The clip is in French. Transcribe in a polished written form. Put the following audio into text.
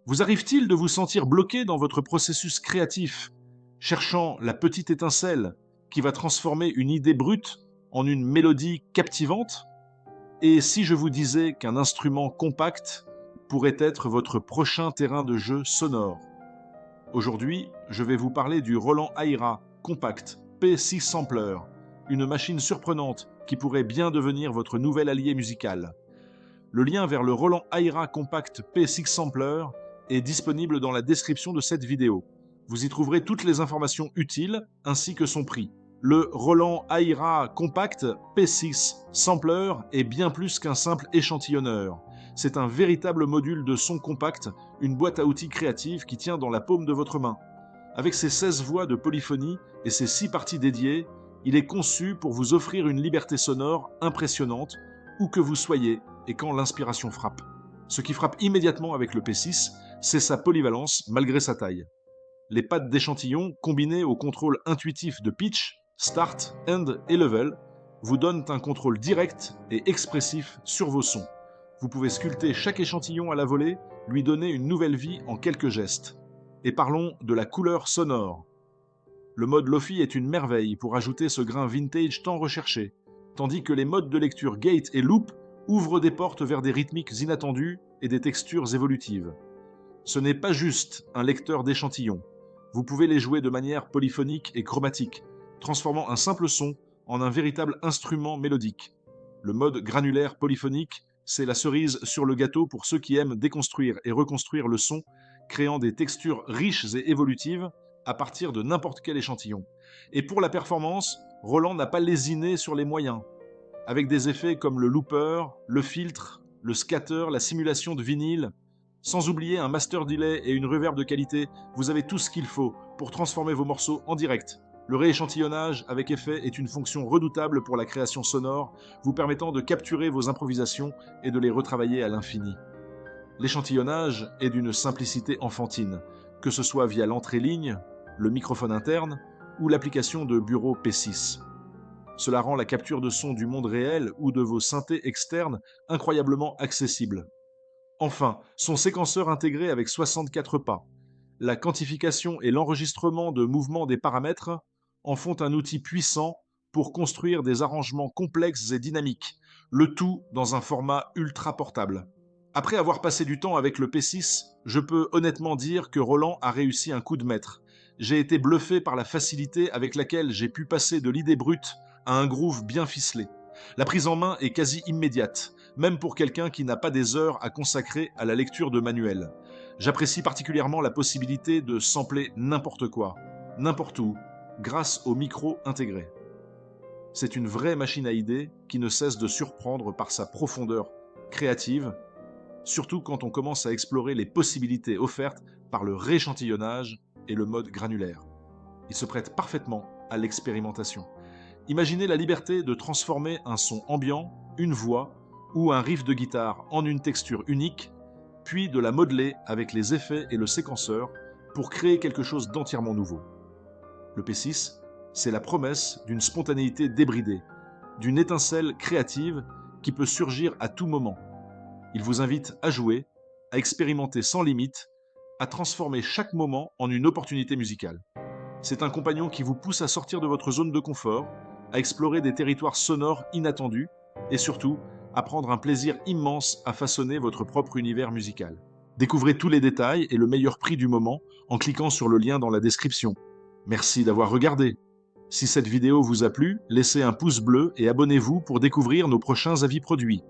Vous arrive-t-il de vous sentir bloqué dans votre processus créatif, cherchant la petite étincelle qui va transformer une idée brute en une mélodie captivante? Et si je vous disais qu'un instrument compact pourrait être votre prochain terrain de jeu sonore? Aujourd'hui, je vais vous parler du Roland Aira Compact P6 Sampler, une machine surprenante qui pourrait bien devenir votre nouvel allié musical. Le lien vers le Roland Aira Compact P6 Sampler est disponible dans la description de cette vidéo. Vous y trouverez toutes les informations utiles ainsi que son prix. Le Roland Aira Compact P6 Sampler est bien plus qu'un simple échantillonneur. C'est un véritable module de son compact, une boîte à outils créative qui tient dans la paume de votre main. Avec ses 16 voix de polyphonie et ses 6 parties dédiées, il est conçu pour vous offrir une liberté sonore impressionnante, où que vous soyez et quand l'inspiration frappe. Ce qui frappe immédiatement avec le P6, c'est sa polyvalence malgré sa taille. Les pattes d'échantillon, combinées au contrôle intuitif de pitch, start, end et level, vous donnent un contrôle direct et expressif sur vos sons. Vous pouvez sculpter chaque échantillon à la volée, lui donner une nouvelle vie en quelques gestes. Et parlons de la couleur sonore. Le mode Lofi est une merveille pour ajouter ce grain vintage tant recherché, tandis que les modes de lecture Gate et Loop ouvrent des portes vers des rythmiques inattendues et des textures évolutives. Ce n'est pas juste un lecteur d'échantillons. Vous pouvez les jouer de manière polyphonique et chromatique, transformant un simple son en un véritable instrument mélodique. Le mode granulaire polyphonique, c'est la cerise sur le gâteau pour ceux qui aiment déconstruire et reconstruire le son, créant des textures riches et évolutives à partir de n'importe quel échantillon. Et pour la performance, Roland n'a pas lésiné sur les moyens. Avec des effets comme le looper, le filtre, le scatter, la simulation de vinyle, sans oublier un master delay et une reverb de qualité, vous avez tout ce qu'il faut pour transformer vos morceaux en direct. Le rééchantillonnage avec effet est une fonction redoutable pour la création sonore, vous permettant de capturer vos improvisations et de les retravailler à l'infini. L'échantillonnage est d'une simplicité enfantine, que ce soit via l'entrée-ligne, le microphone interne ou l'application de bureau P6. Cela rend la capture de son du monde réel ou de vos synthés externes incroyablement accessible. Enfin, son séquenceur intégré avec 64 pas, la quantification et l'enregistrement de mouvements des paramètres en font un outil puissant pour construire des arrangements complexes et dynamiques, le tout dans un format ultra portable. Après avoir passé du temps avec le P6, je peux honnêtement dire que Roland a réussi un coup de maître. J'ai été bluffé par la facilité avec laquelle j'ai pu passer de l'idée brute à un groove bien ficelé. La prise en main est quasi immédiate, même pour quelqu'un qui n'a pas des heures à consacrer à la lecture de manuels. J'apprécie particulièrement la possibilité de sampler n'importe quoi, n'importe où, grâce au micro intégré. C'est une vraie machine à idées qui ne cesse de surprendre par sa profondeur créative, surtout quand on commence à explorer les possibilités offertes par le rééchantillonnage et le mode granulaire. Il se prête parfaitement à l'expérimentation. Imaginez la liberté de transformer un son ambiant, une voix ou un riff de guitare en une texture unique, puis de la modeler avec les effets et le séquenceur pour créer quelque chose d'entièrement nouveau. Le P6, c'est la promesse d'une spontanéité débridée, d'une étincelle créative qui peut surgir à tout moment. Il vous invite à jouer, à expérimenter sans limite, à transformer chaque moment en une opportunité musicale. C'est un compagnon qui vous pousse à sortir de votre zone de confort, à explorer des territoires sonores inattendus et surtout à prendre un plaisir immense à façonner votre propre univers musical. Découvrez tous les détails et le meilleur prix du moment en cliquant sur le lien dans la description. Merci d'avoir regardé. Si cette vidéo vous a plu, laissez un pouce bleu et abonnez-vous pour découvrir nos prochains avis produits.